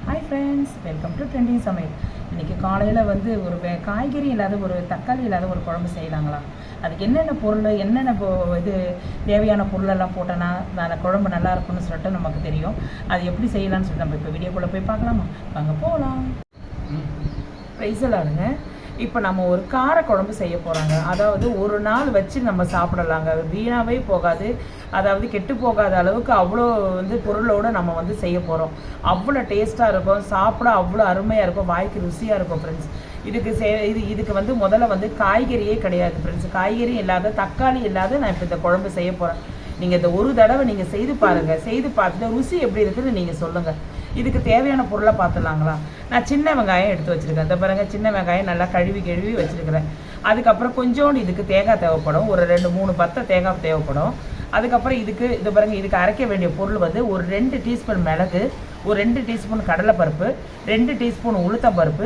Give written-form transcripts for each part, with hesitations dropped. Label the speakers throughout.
Speaker 1: Hi friends, welcome to trending சமையல். இன்றைக்கி காலையில் வந்து ஒரு காய்கறி இல்லாத ஒரு தக்காளி இல்லாத ஒரு குழம்பு செய்யலாங்களா? அதுக்கு என்னென்ன பொருள், என்னென்ன இது தேவையான பொருளெல்லாம் போட்டோன்னா அந்த குழம்பு நல்லா இருக்கும்னு சொல்லிட்டு நமக்கு தெரியும். அது எப்படி செய்யலாம்னு சொல்லிட்டு நம்ம இப்போ வீடியோக்குள்ளே போய் பார்க்கலாமா? வாங்க போகலாம். ப்ரைஸலாடுங்க. இப்போ நம்ம ஒரு கார குழம்பு செய்ய போகிறாங்க. அதாவது ஒரு நாள் வச்சு நம்ம சாப்பிடலாங்க, வீணாகவே போகாது. அதாவது கெட்டு போகாத அளவுக்கு அவ்வளோ பொருளோடு நம்ம செய்ய போகிறோம். அவ்வளோ டேஸ்ட்டாக இருக்கும், சாப்பிட அவ்வளோ அருமையாக இருக்கும், வாய்க்கு ருசியாக இருக்கும் ஃப்ரெண்ட்ஸ். இதுக்கு முதல்ல காய்கறியே கிடையாது ஃப்ரெண்ட்ஸ். காய்கறி இல்லாத, தக்காளி இல்லாத நான் இப்போ இந்த குழம்பு செய்ய போகிறேன். நீங்கள் இந்த ஒரு தடவை நீங்கள் செய்து பாருங்கள். செய்து பார்த்துட்டு ருசி எப்படி இருக்குதுன்னு நீங்கள் சொல்லுங்கள். இதுக்கு தேவையான பொருளை பார்த்துலாங்களா? நான் சின்ன வெங்காயம் எடுத்து வச்சுருக்கேன். இந்த பாருங்கள், சின்ன வெங்காயம் நல்லா கழுவி வச்சுருக்கிறேன். அதுக்கப்புறம் கொஞ்சோண்டு இதுக்கு தேங்காய் தேவைப்படும், ஒரு 2-3 பத்தை தேங்காய் தேவைப்படும். அதுக்கப்புறம் இது பாருங்கள், இதுக்கு அரைக்க வேண்டிய பொருள் ஒரு 2 டீஸ்பூன் மிளகு, ஒரு 2 டீஸ்பூன் கடலைப்பருப்பு, 2 டீஸ்பூன் உளுத்தம்பருப்பு,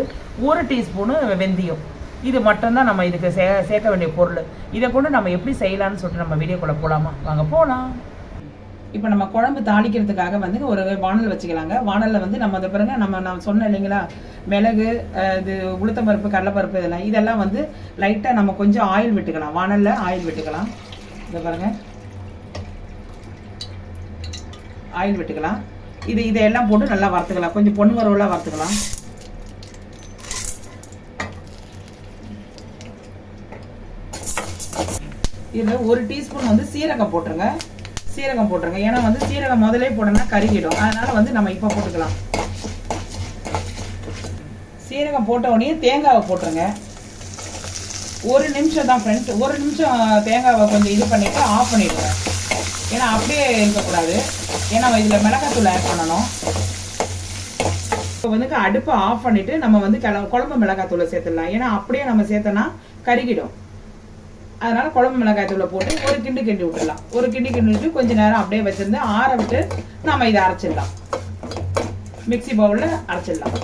Speaker 1: 1 டீஸ்பூனு வெந்தயம். இது மட்டும்தான் நம்ம இதுக்கு சேர்க்க வேண்டிய பொருள். இதை கொண்டு நம்ம எப்படி செய்யலாம்னு சொல்லிட்டு நம்ம வீடியோக்குள்ளே போகலாமா? வாங்க போகலாம். இப்போ நம்ம குழம்பு தாளிக்கிறதுக்காக ஒரு வானல் வச்சுக்கலாங்க. வானலில் நம்ம அதை பாருங்க, நான் சொன்னேன் இல்லைங்களா, மிளகு, இது உளுத்தம்பருப்பு, கடலைப்பருப்பு, இதெல்லாம் லைட்டாக நம்ம கொஞ்சம் ஆயில் விட்டுக்கலாம். வானலில் ஆயில் விட்டுக்கலாம். இதை பாருங்க, ஆயில் விட்டுக்கலாம். இதையெல்லாம் போட்டு நல்லா வறுத்துக்கலாம். கொஞ்சம் பொண்ணு வறுவலாக வறுத்துக்கலாம். இதில் 1 டீஸ்பூன் சீரகம் போட்டுருங்க. ஏன்னா சீரகம் முதலே போடணும்னா கருகிடும். அதனால நம்ம இப்போ போட்டுக்கலாம். சீரகம் போட்ட உடனே தேங்காவை போட்டுருங்க. 1 நிமிஷம் தான் ஃப்ரெண்ட்ஸ். 1 நிமிஷம் தேங்காவை கொஞ்சம் இது பண்ணிட்டு ஆஃப் பண்ணிடுங்க. ஏன்னா அப்படியே இருக்கக்கூடாது. ஏன்னா இதில் மிளகாத்தூள் ஆட் பண்ணணும். இப்போ அடுப்பை ஆஃப் பண்ணிட்டு நம்ம குழம்பு மிளகாத்தூளை சேர்த்துடலாம். ஏன்னா அப்படியே நம்ம சேர்த்தோன்னா கருகிடும். அதனால குழம்பு மிளகாய் தூளை போட்டு ஒரு கிண்டி விட்டுடலாம். ஒரு கிண்டி விட்டு கொஞ்ச நேரம் அப்படியே வச்சிருந்து ஆற விட்டு நம்ம இதை அரைச்சிடலாம். மிக்சி பவுலில் அரைச்சிடலாம்.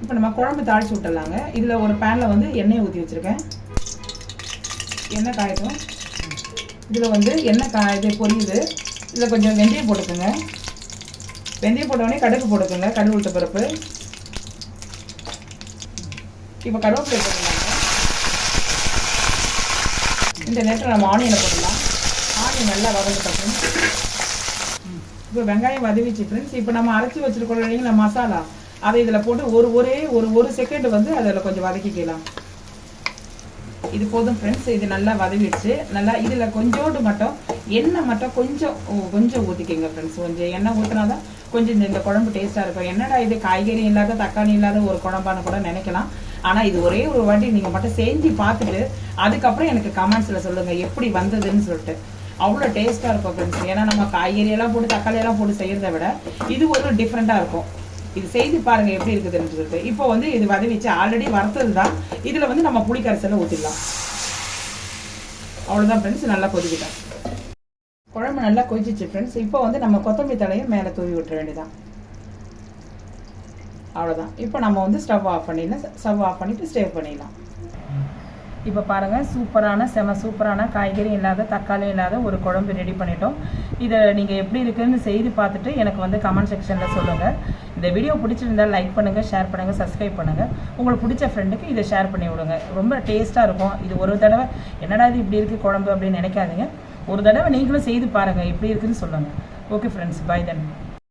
Speaker 1: இப்போ நம்ம குழம்பு தாளிச்சு விட்டுடலாங்க. இதில் ஒரு பேனில் எண்ணெய் ஊற்றி வச்சுருக்கேன். எண்ணெய் காயட்டும். இதில் எண்ணெய் இது பொரியுது. இதில் கொஞ்சம் வெந்தயம் போட்டுக்கோங்க. வெந்தயம் போட்டோடனே கடுகு போட்டுக்கோங்க, கடுகு உளுத்த பருப்பு. இப்போ கருவேப்பிலை போட்டுக்கலாங்க. இந்த நேரத்தில் நம்ம ஆனியனை போட்டுடலாம். ஆனியன் நல்லா வதங்கட்டும். இப்போ வெங்காயம் வதவிச்சு ஃப்ரெண்ட்ஸ். இப்போ நம்ம அரைச்சி வச்சுருக்கோம் இல்லைங்களா மசாலா, அதை இதில் போட்டு ஒரு செகண்ட் அதில் கொஞ்சம் வதக்கிக்கலாம். இது போதும் ஃப்ரெண்ட்ஸ். இது நல்லா வதவிடுச்சு. நல்லா இதில் கொஞ்சோண்டு மட்டும் எண்ணெய் மட்டும் கொஞ்சம் ஊற்றிக்கோங்க ஃப்ரெண்ட்ஸ். கொஞ்சம் எண்ணெய் ஊற்றினா தான் கொஞ்சம் இந்த குழம்பு டேஸ்ட்டாக இருக்கும். என்னடா இது காய்கறி இல்லாத, தக்காளி இல்லாத ஒரு குழம்பான்னு கூட நினைக்கலாம். ஆனால் இது ஒரே ஒரு வாட்டி நீங்கள் மட்டும் செஞ்சு பார்த்துட்டு அதுக்கப்புறம் எனக்கு கமெண்ட்ஸில் சொல்லுங்கள் எப்படி வந்ததுன்னு சொல்லிட்டு. அவ்வளோ டேஸ்ட்டாக இருக்கும் ஃப்ரெண்ட்ஸ். ஏன்னா நம்ம காய்கறியெல்லாம் போட்டு தக்காளியெல்லாம் போட்டு செய்கிறத விட இது ஒரு டிஃப்ரெண்ட்டாக இருக்கும். இது செய்து பாருங்கள் எப்படி இருக்குதுன்னு சொல்லிட்டு. இப்போ இது வதவிச்சு ஆல்ரெடி வறுத்தது தான். இதில் நம்ம புளிக்கரைசலை ஊற்றிடலாம். அவ்வளோதான் ஃப்ரெண்ட்ஸ். நல்லா கொதிக்கிட்டோம். குழம்பு நல்லா கொதிச்சிச்சு ஃப்ரெண்ட்ஸ். இப்போ நம்ம கொத்தமல்லி தலையும் மேலே தூவி விட்டுற வேண்டியதான். அவ்வளோதான். இப்போ நம்ம ஸ்டவ் ஆஃப் பண்ணிடலாம். ஸ்டவ் ஆஃப் பண்ணிவிட்டு ஸ்டேவ் பண்ணிடலாம். இப்போ பாருங்கள், சூப்பரான காய்கறி இல்லாத, தக்காளி இல்லாத ஒரு குழம்பு ரெடி பண்ணிட்டோம். இதை நீங்கள் எப்படி இருக்குன்னு செய்து பார்த்துட்டு எனக்கு கமெண்ட் செக்ஷனில் சொல்லுங்கள். இந்த வீடியோ பிடிச்சிருந்தால் லைக் பண்ணுங்கள், ஷேர் பண்ணுங்கள், சப்ஸ்கிரைப் பண்ணுங்கள். உங்களுக்கு பிடிச்ச ஃப்ரெண்டுக்கு இதை ஷேர் பண்ணி விடுங்க. ரொம்ப டேஸ்ட்டாக இருக்கும். இது ஒரு தடவை என்னடா இது இப்படி இருக்குது குழம்பு அப்படின்னு நினைக்காதீங்க. ஒரு தடவை நீங்களும் செய்து பாருங்கள், எப்படி இருக்குன்னு சொல்லுங்கள். ஓகே ஃப்ரெண்ட்ஸ், பை தென்.